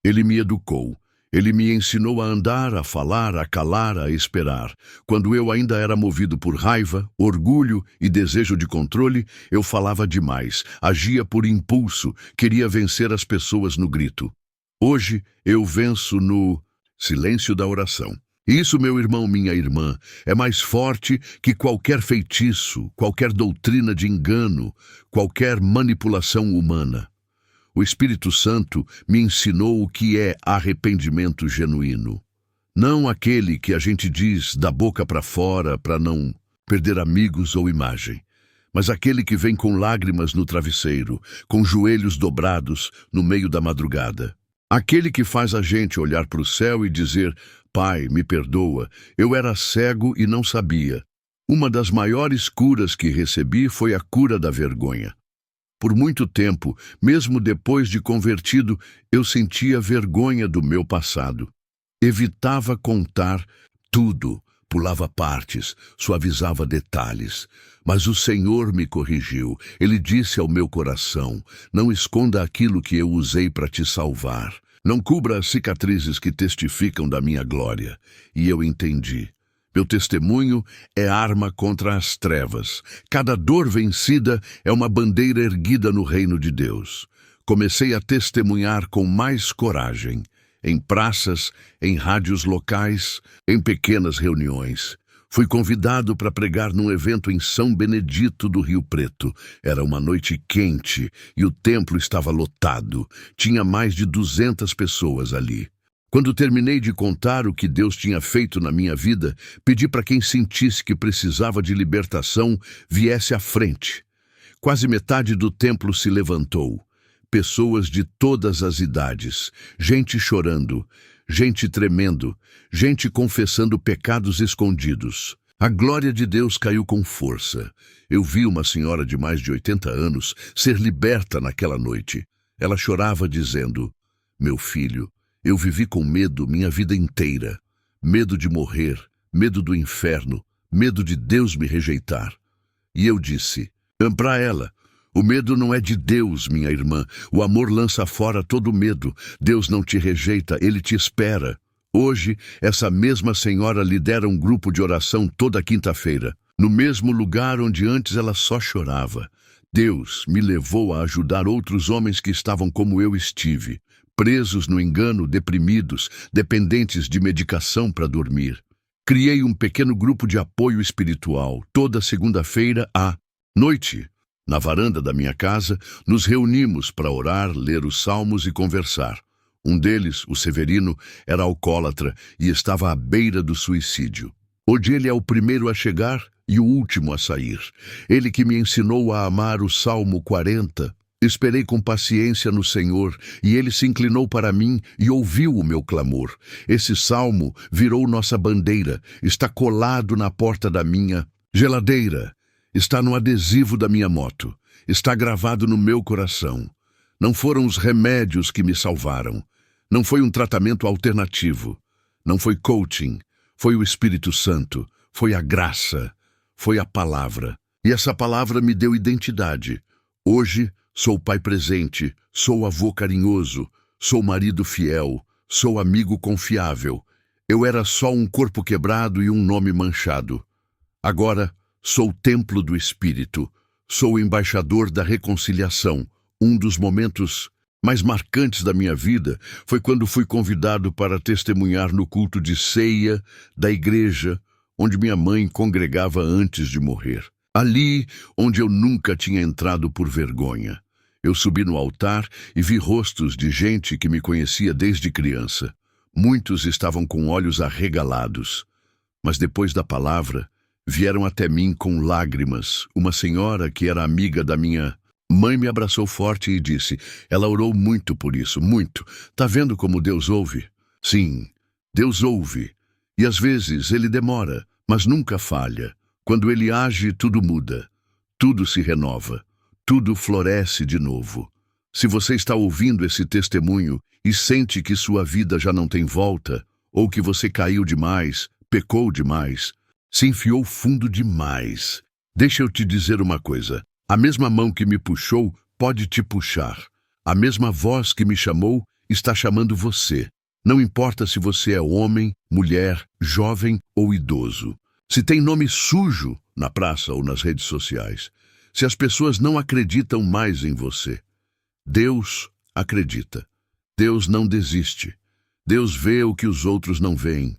Ele me educou. Ele me ensinou a andar, a falar, a calar, a esperar. Quando eu ainda era movido por raiva, orgulho e desejo de controle, eu falava demais, agia por impulso, queria vencer as pessoas no grito. Hoje, eu venço no silêncio da oração. Isso, meu irmão, minha irmã, é mais forte que qualquer feitiço, qualquer doutrina de engano, qualquer manipulação humana. O Espírito Santo me ensinou o que é arrependimento genuíno. Não aquele que a gente diz da boca para fora para não perder amigos ou imagem, mas aquele que vem com lágrimas no travesseiro, com joelhos dobrados no meio da madrugada. Aquele que faz a gente olhar para o céu e dizer: Pai, me perdoa, eu era cego e não sabia. Uma das maiores curas que recebi foi a cura da vergonha. Por muito tempo, mesmo depois de convertido, eu sentia vergonha do meu passado. Evitava contar tudo, pulava partes, suavizava detalhes. Mas o Senhor me corrigiu. Ele disse ao meu coração: não esconda aquilo que eu usei para te salvar. Não cubra as cicatrizes que testificam da minha glória. E eu entendi. Meu testemunho é arma contra as trevas. Cada dor vencida é uma bandeira erguida no reino de Deus. Comecei a testemunhar com mais coragem, em praças, em rádios locais, em pequenas reuniões. Fui convidado para pregar num evento em São Benedito do Rio Preto. Era uma noite quente e o templo estava lotado. Tinha mais de 200 pessoas ali. Quando terminei de contar o que Deus tinha feito na minha vida, pedi para quem sentisse que precisava de libertação viesse à frente. Quase metade do templo se levantou. Pessoas de todas as idades, gente chorando, gente tremendo, gente confessando pecados escondidos. A glória de Deus caiu com força. Eu vi uma senhora de mais de 80 anos ser liberta naquela noite. Ela chorava dizendo: meu filho, eu vivi com medo minha vida inteira. Medo de morrer, medo do inferno, medo de Deus me rejeitar. E eu disse para ela: o medo não é de Deus, minha irmã. O amor lança fora todo medo. Deus não te rejeita, Ele te espera. Hoje, essa mesma senhora lidera um grupo de oração toda quinta-feira, no mesmo lugar onde antes ela só chorava. Deus me levou a ajudar outros homens que estavam como eu estive, presos no engano, deprimidos, dependentes de medicação para dormir. Criei um pequeno grupo de apoio espiritual, toda segunda-feira à noite. Na varanda da minha casa, nos reunimos para orar, ler os salmos e conversar. Um deles, o Severino, era alcoólatra e estava à beira do suicídio. Hoje ele é o primeiro a chegar e o último a sair. Ele que me ensinou a amar o Salmo 40. Esperei com paciência no Senhor, e Ele se inclinou para mim e ouviu o meu clamor. Esse salmo virou nossa bandeira, está colado na porta da minha geladeira, está no adesivo da minha moto, está gravado no meu coração. Não foram os remédios que me salvaram, não foi um tratamento alternativo, não foi coaching, foi o Espírito Santo, foi a graça, foi a palavra. E essa palavra me deu identidade. Hoje, sou pai presente, sou avô carinhoso, sou marido fiel, sou amigo confiável. Eu era só um corpo quebrado e um nome manchado. Agora, sou templo do Espírito, sou embaixador da reconciliação. Um dos momentos mais marcantes da minha vida foi quando fui convidado para testemunhar no culto de ceia da igreja onde minha mãe congregava antes de morrer. Ali onde eu nunca tinha entrado por vergonha. Eu subi no altar e vi rostos de gente que me conhecia desde criança. Muitos estavam com olhos arregalados. Mas depois da palavra, vieram até mim com lágrimas. Uma senhora que era amiga da minha mãe me abraçou forte e disse: ela orou muito por isso, muito. Tá vendo como Deus ouve? Sim, Deus ouve. E às vezes ele demora, mas nunca falha. Quando ele age, tudo muda. Tudo se renova. Tudo floresce de novo. Se você está ouvindo esse testemunho e sente que sua vida já não tem volta, ou que você caiu demais, pecou demais, se enfiou fundo demais, deixa eu te dizer uma coisa. A mesma mão que me puxou pode te puxar. A mesma voz que me chamou está chamando você. Não importa se você é homem, mulher, jovem ou idoso. Se tem nome sujo na praça ou nas redes sociais. Se as pessoas não acreditam mais em você. Deus acredita. Deus não desiste. Deus vê o que os outros não veem.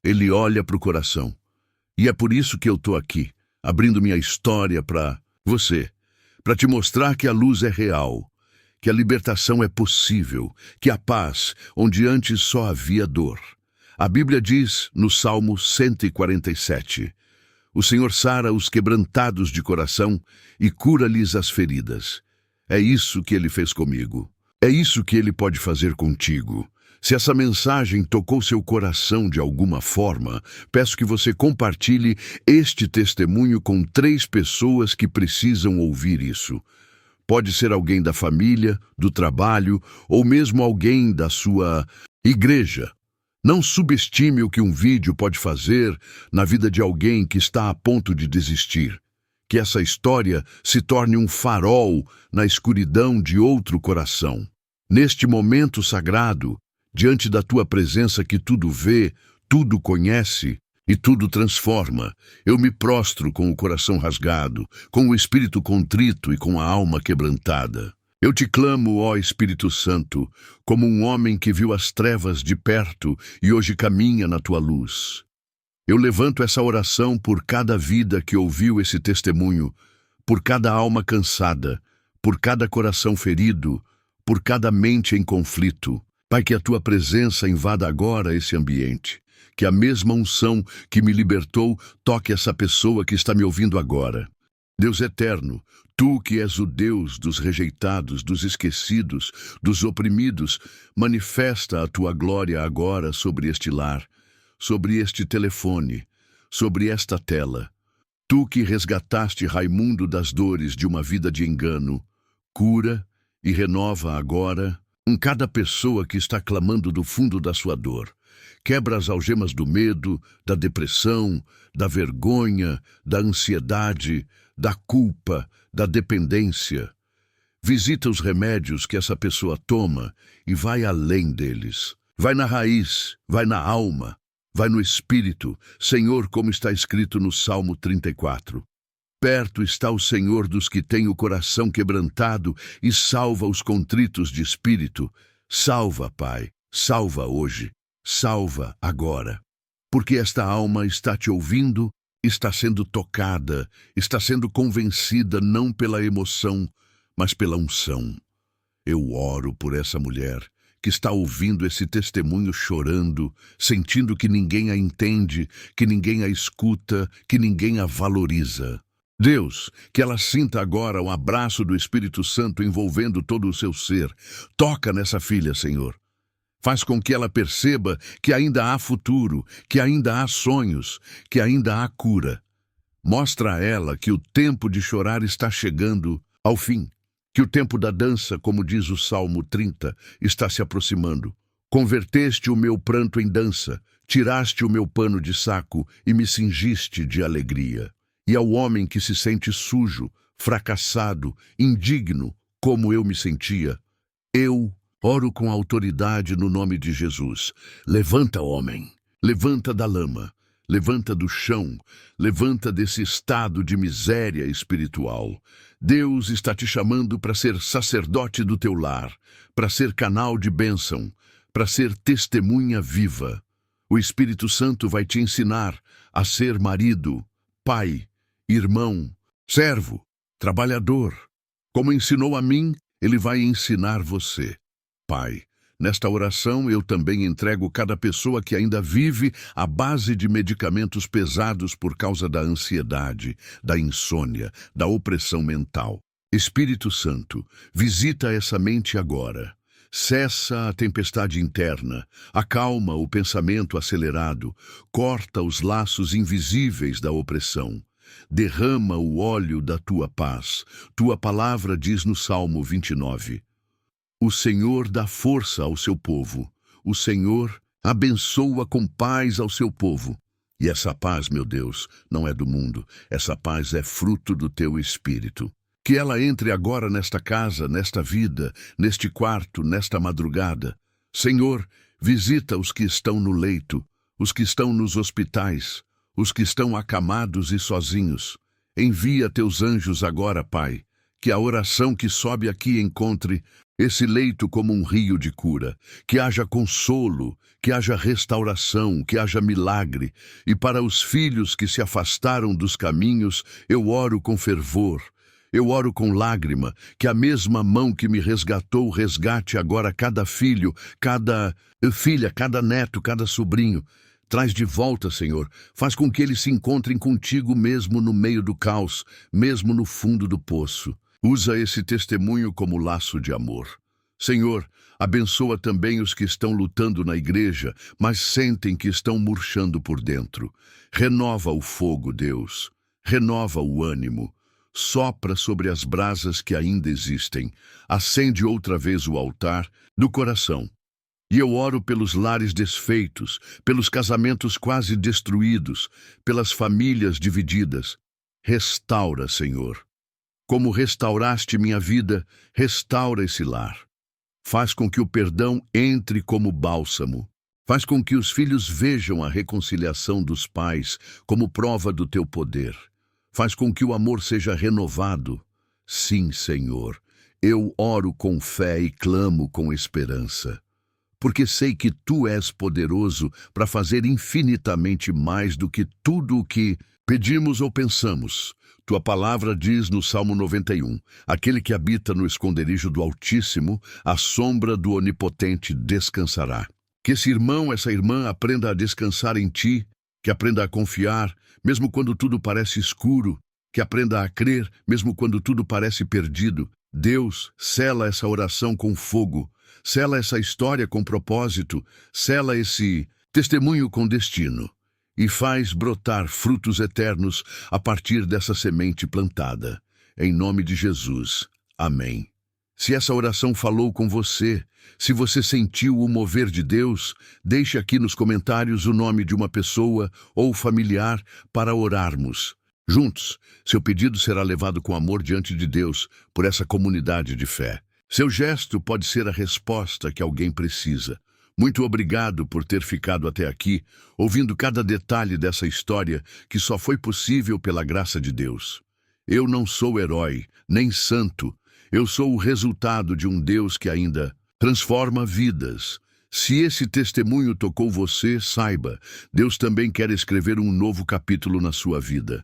Ele olha para o coração. E é por isso que eu estou aqui, abrindo minha história para você, para te mostrar que a luz é real, que a libertação é possível, que a paz, onde antes só havia dor. A Bíblia diz, no Salmo 147, o Senhor sara os quebrantados de coração e cura-lhes as feridas. É isso que Ele fez comigo. É isso que Ele pode fazer contigo. Se essa mensagem tocou seu coração de alguma forma, peço que você compartilhe este testemunho com 3 pessoas que precisam ouvir isso. Pode ser alguém da família, do trabalho, ou mesmo alguém da sua igreja. Não subestime o que um vídeo pode fazer na vida de alguém que está a ponto de desistir. Que essa história se torne um farol na escuridão de outro coração. Neste momento sagrado, diante da tua presença que tudo vê, tudo conhece e tudo transforma, eu me prostro com o coração rasgado, com o espírito contrito e com a alma quebrantada. Eu te clamo, ó Espírito Santo, como um homem que viu as trevas de perto e hoje caminha na tua luz. Eu levanto essa oração por cada vida que ouviu esse testemunho, por cada alma cansada, por cada coração ferido, por cada mente em conflito. Pai, que a tua presença invada agora esse ambiente. Que a mesma unção que me libertou toque essa pessoa que está me ouvindo agora. Deus eterno, tu que és o Deus dos rejeitados, dos esquecidos, dos oprimidos, manifesta a tua glória agora sobre este lar, sobre este telefone, sobre esta tela. Tu que resgataste Raimundo das dores de uma vida de engano, cura e renova agora em cada pessoa que está clamando do fundo da sua dor. Quebra as algemas do medo, da depressão, da vergonha, da ansiedade, da culpa, da dependência. Visita os remédios que essa pessoa toma e vai além deles. Vai na raiz, vai na alma, vai no espírito, Senhor, como está escrito no Salmo 34. Perto está o Senhor dos que têm o coração quebrantado e salva os contritos de espírito. Salva, Pai, salva hoje, salva agora. Porque esta alma está te ouvindo, está sendo tocada, está sendo convencida não pela emoção, mas pela unção. Eu oro por essa mulher que está ouvindo esse testemunho chorando, sentindo que ninguém a entende, que ninguém a escuta, que ninguém a valoriza. Deus, que ela sinta agora o abraço do Espírito Santo envolvendo todo o seu ser. Toca nessa filha, Senhor. Faz com que ela perceba que ainda há futuro, que ainda há sonhos, que ainda há cura. Mostra a ela que o tempo de chorar está chegando ao fim, que o tempo da dança, como diz o Salmo 30, está se aproximando. Converteste o meu pranto em dança, tiraste o meu pano de saco e me cingiste de alegria. E ao homem que se sente sujo, fracassado, indigno, como eu me sentia, eu oro com autoridade no nome de Jesus. Levanta, homem, levanta da lama, levanta do chão, levanta desse estado de miséria espiritual. Deus está te chamando para ser sacerdote do teu lar, para ser canal de bênção, para ser testemunha viva. O Espírito Santo vai te ensinar a ser marido, pai, irmão, servo, trabalhador. Como ensinou a mim, ele vai ensinar você. Pai, nesta oração eu também entrego cada pessoa que ainda vive à base de medicamentos pesados por causa da ansiedade, da insônia, da opressão mental. Espírito Santo, visita essa mente agora. Cessa a tempestade interna, acalma o pensamento acelerado, corta os laços invisíveis da opressão. Derrama o óleo da tua paz. Tua palavra diz no Salmo 29. O Senhor dá força ao seu povo. O Senhor abençoa com paz ao seu povo. E essa paz, meu Deus, não é do mundo. Essa paz é fruto do teu Espírito. Que ela entre agora nesta casa, nesta vida, neste quarto, nesta madrugada. Senhor, visita os que estão no leito, os que estão nos hospitais, os que estão acamados e sozinhos. Envia teus anjos agora, Pai, que a oração que sobe aqui encontre esse leito como um rio de cura, que haja consolo, que haja restauração, que haja milagre. E para os filhos que se afastaram dos caminhos, eu oro com fervor, eu oro com lágrima, que a mesma mão que me resgatou resgate agora cada filho, cada filha, cada neto, cada sobrinho. Traz de volta, Senhor, faz com que eles se encontrem contigo mesmo no meio do caos, mesmo no fundo do poço. Usa esse testemunho como laço de amor. Senhor, abençoa também os que estão lutando na igreja, mas sentem que estão murchando por dentro. Renova o fogo, Deus. Renova o ânimo. Sopra sobre as brasas que ainda existem. Acende outra vez o altar do coração. E eu oro pelos lares desfeitos, pelos casamentos quase destruídos, pelas famílias divididas. Restaura, Senhor. Como restauraste minha vida, restaura esse lar. Faz com que o perdão entre como bálsamo. Faz com que os filhos vejam a reconciliação dos pais como prova do teu poder. Faz com que o amor seja renovado. Sim, Senhor, eu oro com fé e clamo com esperança. Porque sei que tu és poderoso para fazer infinitamente mais do que tudo o que pedimos ou pensamos. Tua palavra diz no Salmo 91, aquele que habita no esconderijo do Altíssimo, à sombra do Onipotente descansará. Que esse irmão, essa irmã aprenda a descansar em ti, que aprenda a confiar, mesmo quando tudo parece escuro, que aprenda a crer, mesmo quando tudo parece perdido. Deus, sela essa oração com fogo, sela essa história com propósito, sela esse testemunho com destino e faz brotar frutos eternos a partir dessa semente plantada. Em nome de Jesus. Amém. Se essa oração falou com você, se você sentiu o mover de Deus, deixe aqui nos comentários o nome de uma pessoa ou familiar para orarmos. Juntos, seu pedido será levado com amor diante de Deus por essa comunidade de fé. Seu gesto pode ser a resposta que alguém precisa. Muito obrigado por ter ficado até aqui, ouvindo cada detalhe dessa história que só foi possível pela graça de Deus. Eu não sou herói, nem santo. Eu sou o resultado de um Deus que ainda transforma vidas. Se esse testemunho tocou você, saiba, Deus também quer escrever um novo capítulo na sua vida.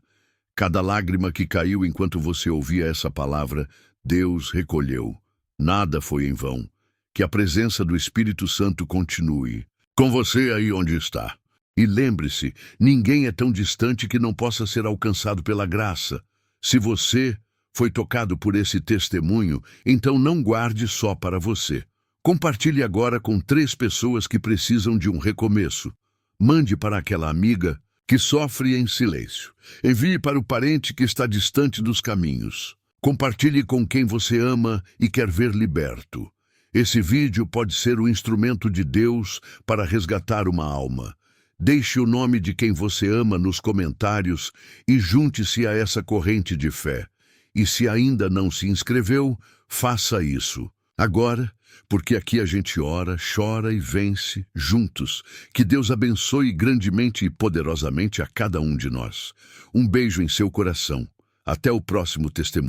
Cada lágrima que caiu enquanto você ouvia essa palavra, Deus recolheu. Nada foi em vão. Que a presença do Espírito Santo continue com você aí onde está. E lembre-se, ninguém é tão distante que não possa ser alcançado pela graça. Se você foi tocado por esse testemunho, então não guarde só para você. Compartilhe agora com 3 pessoas que precisam de um recomeço. Mande para aquela amiga que sofre em silêncio. Envie para o parente que está distante dos caminhos. Compartilhe com quem você ama e quer ver liberto. Esse vídeo pode ser o instrumento de Deus para resgatar uma alma. Deixe o nome de quem você ama nos comentários e junte-se a essa corrente de fé. E se ainda não se inscreveu, faça isso. Agora, porque aqui a gente ora, chora e vence juntos. Que Deus abençoe grandemente e poderosamente a cada um de nós. Um beijo em seu coração. Até o próximo testemunho.